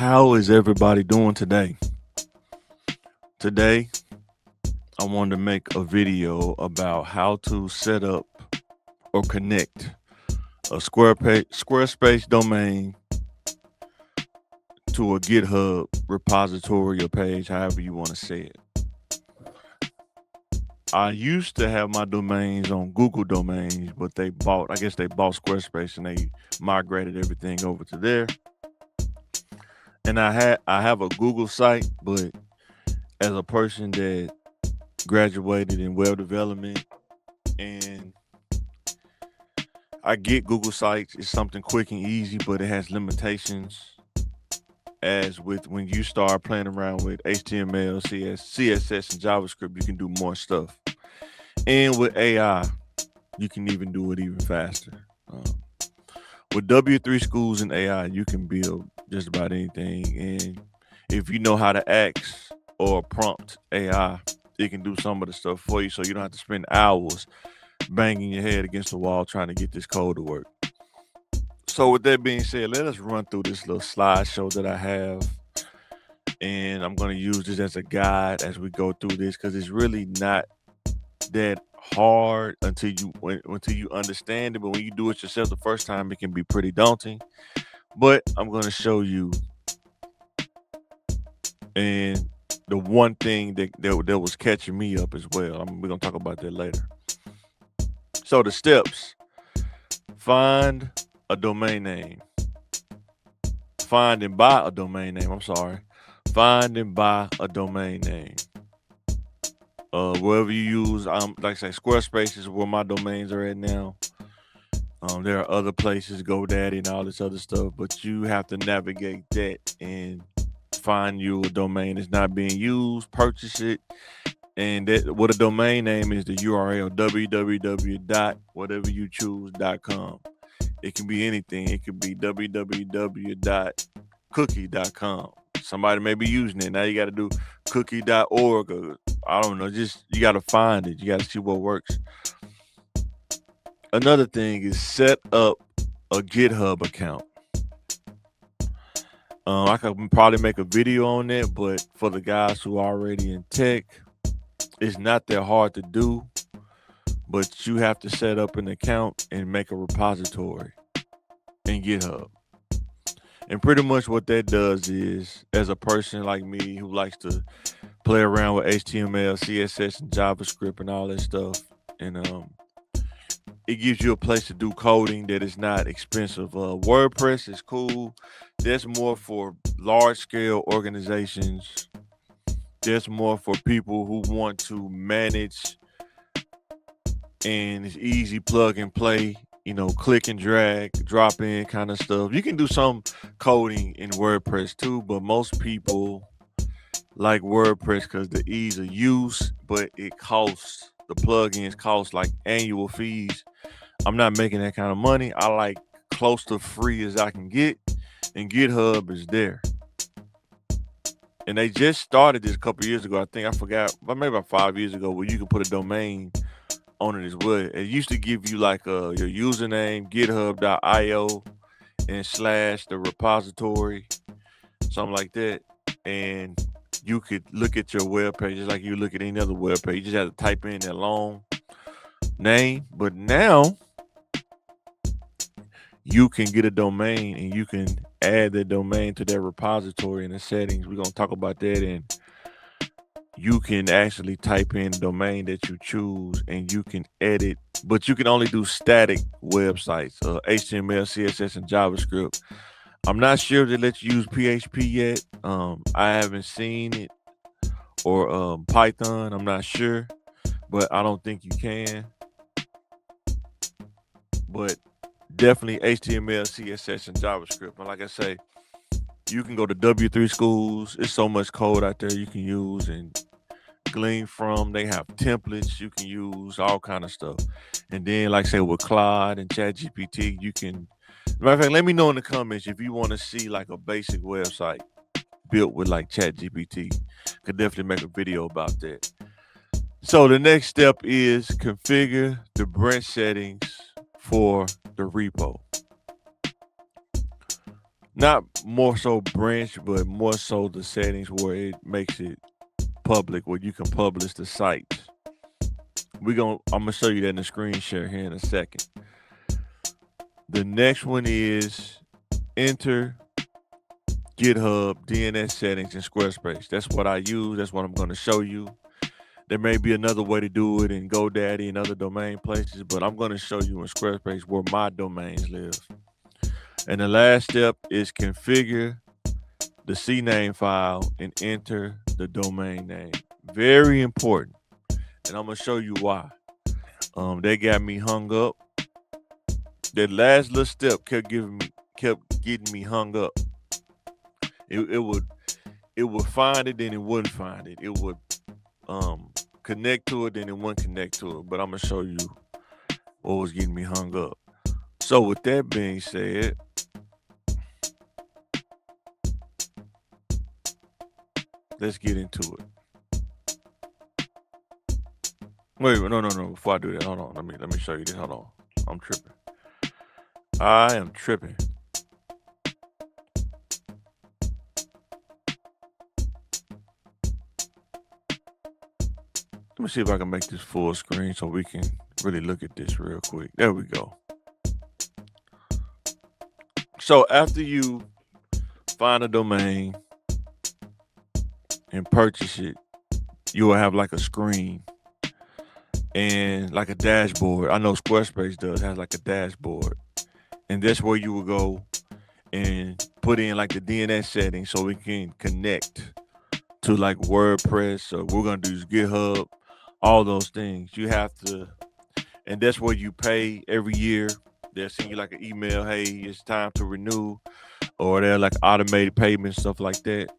How is everybody doing today? Today, I wanted to make a video about how to set up or connect a SquareSpace domain to a GitHub repository or page, however you want to say it. I used to have my domains on Google domains, but I guess they bought Squarespace and they migrated everything over to there. And I have a Google site, but as a person that graduated in web development and I get Google Sites is something quick and easy, but it has limitations. As with when you start playing around with HTML, CSS, and JavaScript, you can do more stuff. And with AI, you can even do it even faster. Um, with W3 schools and AI, you can build just about anything. And if you know how to ask or prompt AI, it can do some of the stuff for you, so you don't have to spend hours banging your head against the wall trying to get this code to work. So with that being said, let us run through this little slideshow that I have. And I'm going to use this as a guide as we go through this because it's really not that hard until you understand it. But when you do it yourself the first time, it can be pretty daunting. But I'm going to show you. And the one thing that was catching me up as well. We're going to talk about that later. So the steps: find a domain name. Find and buy a domain name. I'm sorry. Find and buy a domain name. Wherever you use, like I say, Squarespace is where my domains are at now. There are other places, GoDaddy and all this other stuff, but you have to navigate that and find you a domain that's not being used, purchase it, and that what a domain name is the URL www.whateveryouchoose.com. It can be anything. It could be www.cookie.com. Somebody may be using it. Now you got to do cookie.org or I don't know. Just you got to find it. You got to see what works. Another thing is set up a GitHub account. I could probably make a video on that, but for the guys who are already in tech, it's not that hard to do. But you have to set up an account and make a repository in GitHub. And pretty much what that does is, as a person like me who likes to play around with HTML, CSS, and JavaScript and all that stuff, and it gives you a place to do coding that is not expensive. WordPress is cool. That's more for large scale organizations. That's more for people who want to manage, and it's easy plug and play, click and drag, drop in kind of stuff. You can do some coding in WordPress too, but most people like WordPress because the ease of use, but it costs, the plugins cost like annual fees. I'm not making that kind of money. I like close to free as I can get, and GitHub is there. And they just started this a couple years ago. I forgot, but maybe about 5 years ago, where you can put a domain on it as well. It used to give you like your username, github.io, and / the repository, something like that. And you could look at your web page just like you look at any other web page. You just have to type in that long name. But now you can get a domain and you can add the domain to that repository in the settings. We're going to talk about that, and you can actually type in the domain that you choose and you can edit, but you can only do static websites, HTML, CSS, and JavaScript. I'm not sure if they let you use PHP yet. I haven't seen it, or Python. I'm not sure, but I don't think you can. But definitely HTML, CSS, and JavaScript. And like I say, you can go to W3 schools. There's so much code out there you can use and glean from. They have templates you can use, all kind of stuff. And then, like I say, with Claude and ChatGPT, you can. Matter of fact, let me know in the comments if you want to see like a basic website built with like ChatGPT. Could definitely make a video about that. So the next step is configure the branch settings for the repo. not more so branch, but more so the settings where it makes it public, where you can publish the sites. I'm gonna show you that in the screen share here in a second. The next one is enter GitHub DNS settings in SquareSpace. That's what I use. That's what I'm going to show you. There may be another way to do it in GoDaddy and other domain places, but I'm going to show you in SquareSpace where my domains live. And the last step is configure the CNAME file and enter the domain name. Very important. And I'm going to show you why. They got me hung up. That last little step kept getting me hung up. It would find it, then it wouldn't find it. It would connect to it, then it wouldn't connect to it. But I'm gonna show you what was getting me hung up. So with that being said, let's get into it. Wait, no. Before I do that, hold on. Let me show you this. Hold on. I'm tripping. I am tripping. Let me see if I can make this full screen so we can really look at this real quick. There we go. So after you find a domain and purchase it, you will have like a screen and like a dashboard. I know SquareSpace has like a dashboard. And that's where you will go and put in like the DNS settings so we can connect to like WordPress, or we're going to use GitHub, all those things. You have to, and that's where you pay every year. They'll send you like an email, hey, it's time to renew, or they're like automated payments, stuff like that.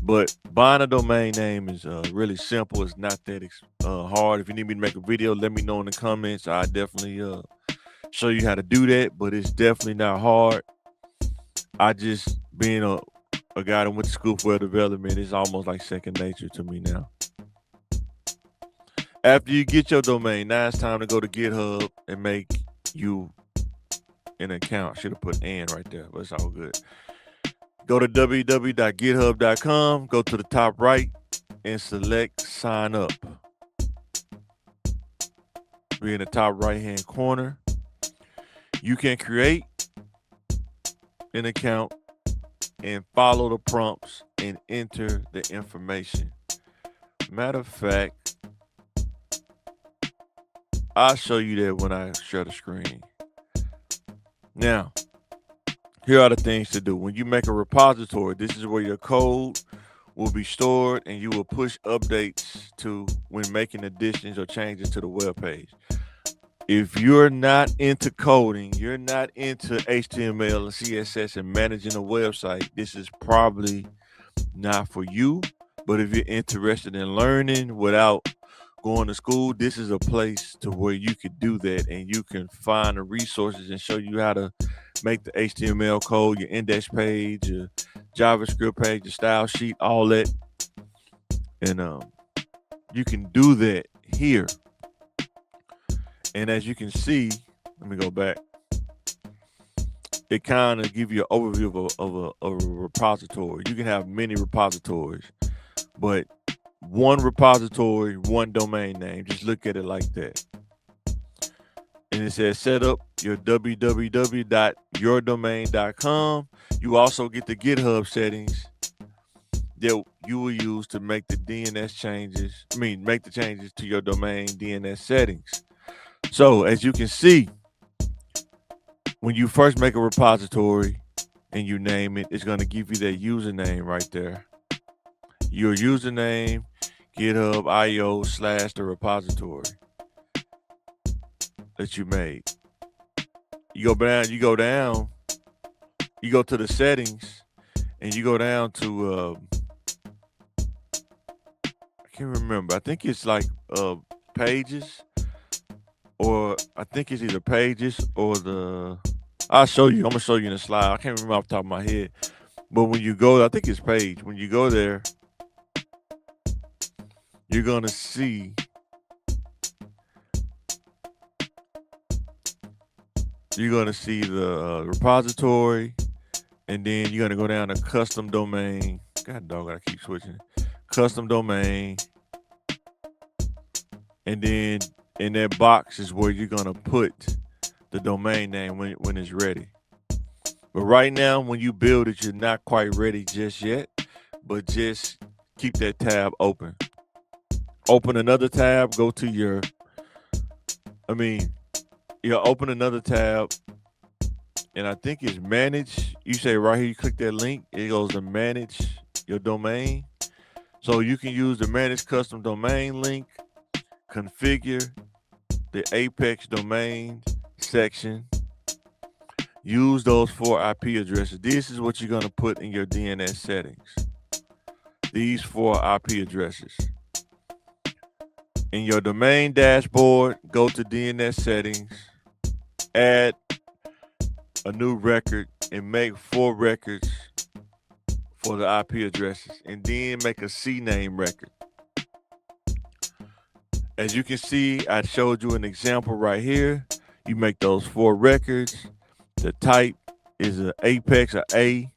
But buying a domain name is really simple. It's not that hard. If you need me to make a video, let me know in the comments. I definitely show you how to do that, but it's definitely not hard. I just, being a guy that went to school for web development, is almost like second nature to me now. After you get your domain, now it's time to go to GitHub and make you an account. Should have put "and" right there, but it's all good. Go to www.github.com, go to the top right, and select sign up. Be in the top right hand corner. You can create an account and follow the prompts and enter the information. Matter of fact, I'll show you that when I share the screen. Now, here are the things to do. When you make a repository, this is where your code will be stored and you will push updates to when making additions or changes to the web page. If you're not into coding, you're not into HTML and CSS and managing a website, this is probably not for you. But if you're interested in learning without going to school, this is a place to where you could do that, and you can find the resources and show you how to make the HTML code, your index page, your JavaScript page, your style sheet, all that. And you can do that here. And as you can see, let me go back. It kind of give you an overview of a repository. You can have many repositories, but one repository, one domain name. Just look at it like that. And it says set up your www.yourdomain.com. You also get the GitHub settings that you will use to make the DNS changes. Make the changes to your domain DNS settings. So as you can see, when you first make a repository and you name it, it's going to give you that username right there. Your username, GitHub.io/the repository that you made. You go to the settings, and you go down to I can't remember. I think it's like pages, or I think it's either pages or I'll show you. I'm gonna show you in a slide. I can't remember off the top of my head. But when you go, I think it's page. When you go there, you're gonna see the repository, And then you're gonna go down to custom domain. God dog, I keep switching. Custom domain. And then in that box is where you're gonna put the domain name when it's ready. But right now, when you build it, you're not quite ready just yet. But just keep that tab open. Open another tab, go to your, open another tab, and I think it's manage. You say right here, you click that link, it goes to manage your domain. So you can use the manage custom domain link, configure the Apex domain section, use those 4 IP addresses. This is what you're going to put in your DNS settings. These 4 IP addresses. In your domain dashboard, go to DNS settings, add a new record, and make 4 records for the IP addresses, and then make a CNAME record. As you can see, I showed you an example right here. You make those 4 records. The type is an Apex, or A.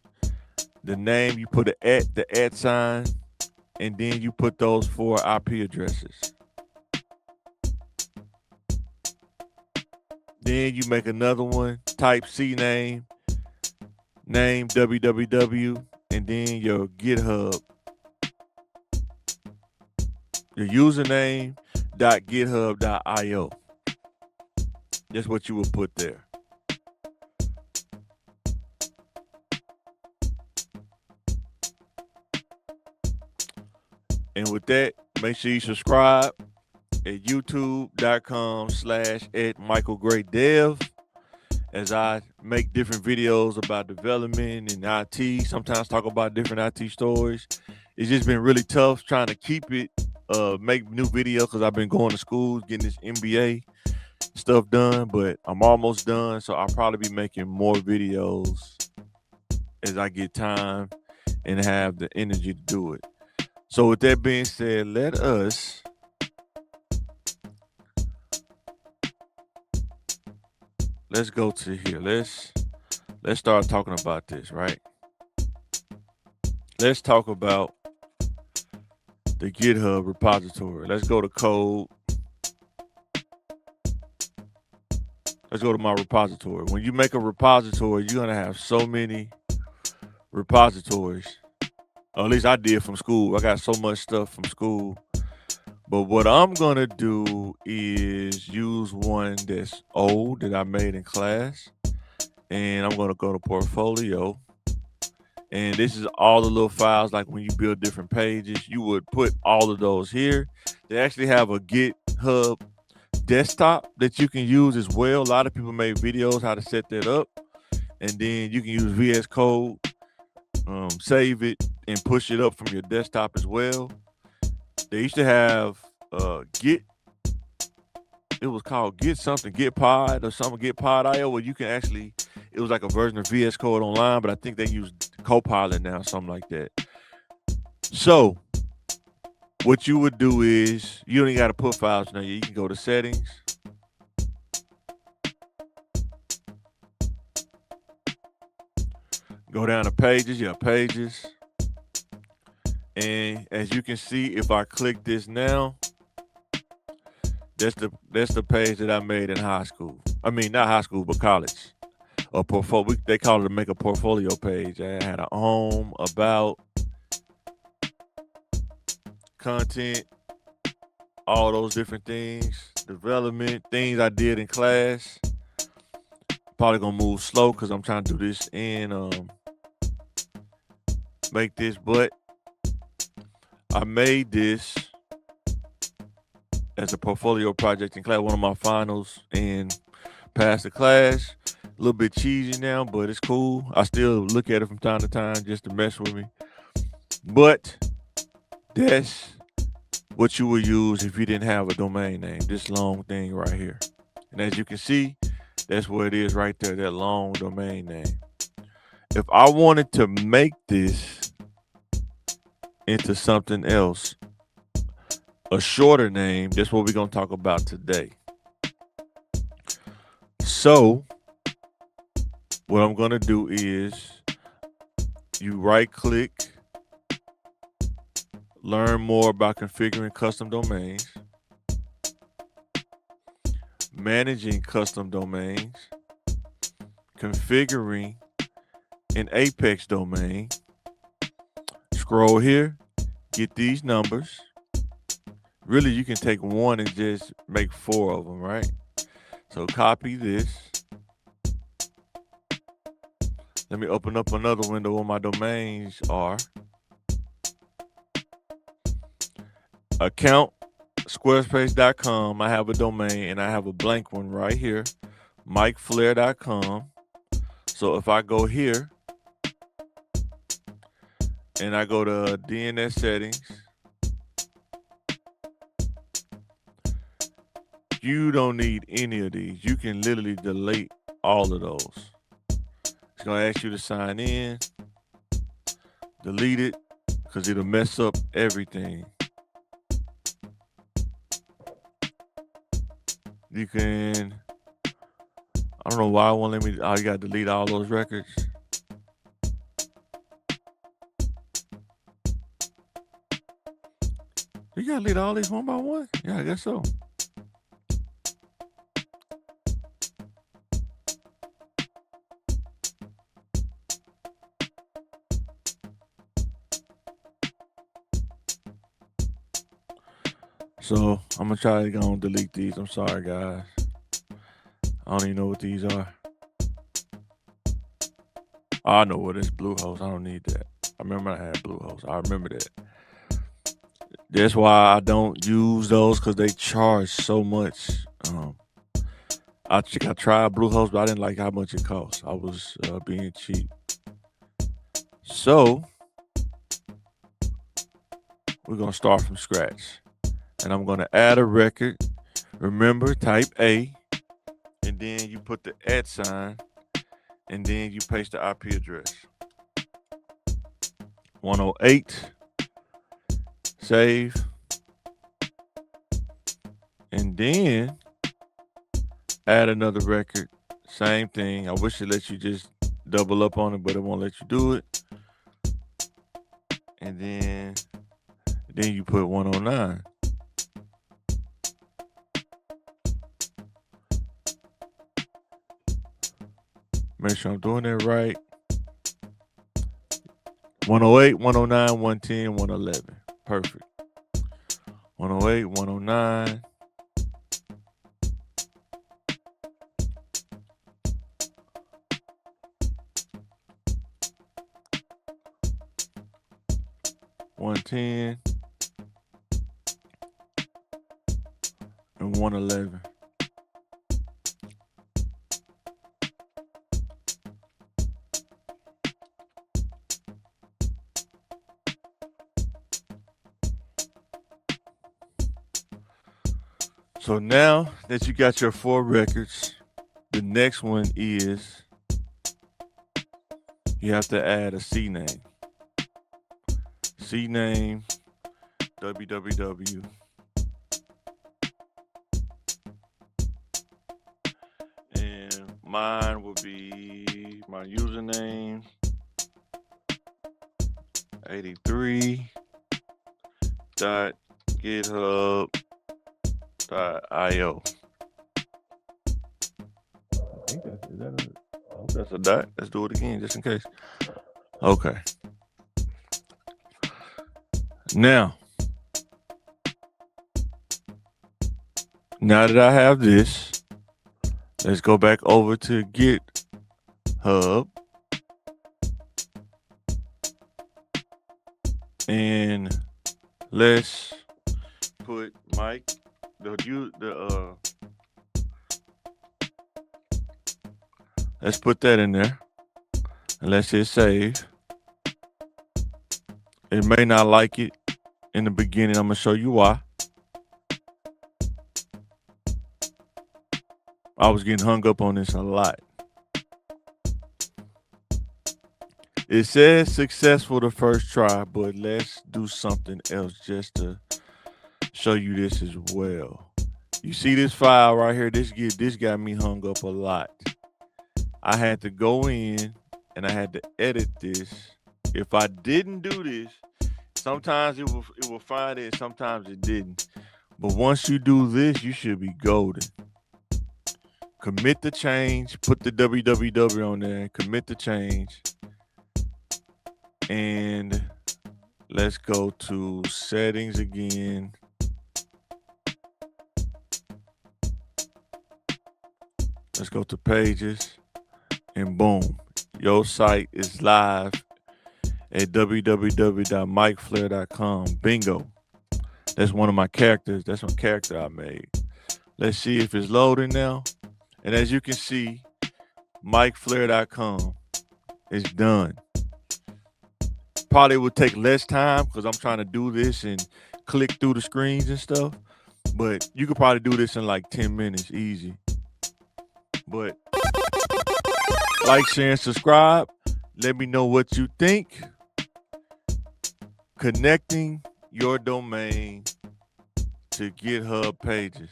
The name, you put the @ sign, and then you put those 4 IP addresses. Then you make another one, type CNAME, name www, and then your GitHub. Your username .github.io. That's what you would put there. And with that, make sure you subscribe at youtube.com/@MichaelGrayDev as I make different videos about development and IT, sometimes talk about different IT stories. It's just been really tough trying to keep it, make new videos because I've been going to school, getting this MBA stuff done, but I'm almost done, so I'll probably be making more videos as I get time and have the energy to do it. So with that being said, let's go to here. Let's start talking about this, right? Let's talk about the GitHub repository. Let's go to code. Let's go to my repository. When you make a repository, you're gonna have so many repositories. Or at least I did from school. I got so much stuff from school. But what I'm gonna do is use one that's old that I made in class. And I'm gonna go to portfolio. And this is all the little files, like when you build different pages, you would put all of those here. They actually have a GitHub desktop that you can use as well. A lot of people made videos how to set that up. And then you can use VS Code, save it, and push it up from your desktop as well. They used to have Git. It was called Git something, GitPod or something, GitPod.io, where you can actually, it was like a version of VS Code online, but I think they use Copilot now, something like that. So what you would do is, you don't even got to put files now. You can go to settings. Go down to pages, pages. And as you can see, if I click this now, that's the page that I made in high school. I mean, not high school, but college. A portfolio. They call it to make a portfolio page. I had a home, about, content, all those different things, development, things I did in class. Probably gonna move slow because I'm trying to do this and make this, but I made this as a portfolio project in class, one of my finals, and passed the class. A little bit cheesy now, but it's cool. I still look at it from time to time just to mess with me. But that's what you would use if you didn't have a domain name, this long thing right here. And as you can see, that's where it is right there, that long domain name. If I wanted to make this into something else, a shorter name, that's what we're going to talk about today. So what I'm going to do is you right click, learn more about configuring custom domains, managing custom domains, configuring an Apex domain. Scroll here, get these numbers. Really, you can take one and just make 4 of them, right? So copy this. Let me open up another window where my domains are. Account SquareSpace.com. I have a domain and I have a blank one right here, MikeFlair.com. So if I go here and I go to DNS settings, you don't need any of these. You can literally delete all of those. It's going to ask you to sign in. Delete it because it'll mess up everything. You can, I don't know why it won't let me, oh, you got to delete all those records. You got to delete all these one by one? Yeah, I guess so. So I'm going to try to go and delete these. I'm sorry, guys. I don't even know what these are. Oh, I know what it's Bluehost. I don't need that. I remember I had Bluehost. I remember that. That's why I don't use those because they charge so much. I tried Bluehost, but I didn't like how much it cost. I was being cheap. So we're going to start from scratch. And I'm going to add a record. Remember, type A. And then you put the @ sign. And then you paste the IP address. 108. Save. And then add another record. Same thing. I wish it let you just double up on it, but it won't let you do it. And then you put 109. Make sure I'm doing it right. 108, 109, 110, 111. Perfect. 108, 109. $110 and 111. So now that you got your 4 records, the next one is you have to add a CNAME. CNAME www. And mine will be my username 83.github.io. I hope that's a dot. Let's do it again just in case. Okay. Now that I have this, let's go back over to GitHub and let's put Mike let's put that in there and let's hit save. It may not like it in the beginning. I'm gonna show you why. I was getting hung up on this a lot. It says successful the first try, but let's do something else just to show you this as well. You see this file right here? This got me hung up a lot. I had to go in and I had to edit this If I didn't do this, sometimes it will find it, sometimes it didn't. But once you do this, you should be golden. Commit the change, put the www on there, commit the change. And let's go to settings again. Let's go to pages, and boom, your site is live at www.mikeflair.com. Bingo. That's one of my characters. That's one character I made. Let's see if it's loading now. And as you can see, mikeflair.com is done. Probably would take less time because I'm trying to do this and click through the screens and stuff. But you could probably do this in like 10 minutes, easy. But like, share, and subscribe. Let me know what you think. Connecting your domain to GitHub pages.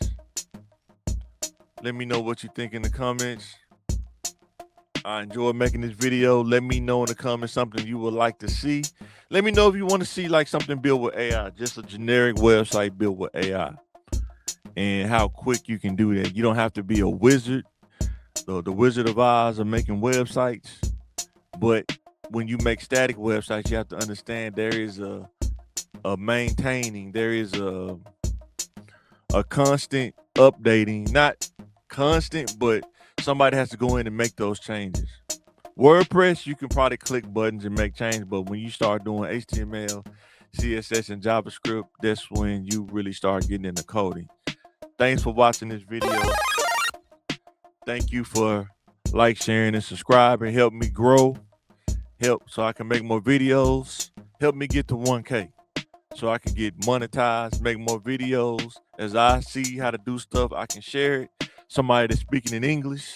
Let me know what you think in the comments. I enjoyed making this video. Let me know in the comments something you would like to see. Let me know if you want to see like something built with AI, just a generic website built with AI, and how quick you can do that. You don't have to be a wizard, the Wizard of Oz of making websites. But when you make static websites, you have to understand there is a maintaining, there is a constant updating, not constant, but somebody has to go in and make those changes. WordPress, you can probably click buttons and make changes, but when you start doing HTML, CSS, and JavaScript, that's when you really start getting into coding. Thanks for watching this video. Thank you for like, sharing, and subscribing. Help me grow. Help so I can make more videos. Help me get to 1K so I can get monetized, make more videos. As I see how to do stuff, I can share it. Somebody that's speaking in English.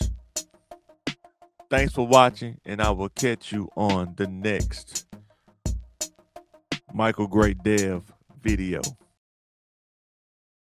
Thanks for watching, and I will catch you on the next Michael Great Dev video.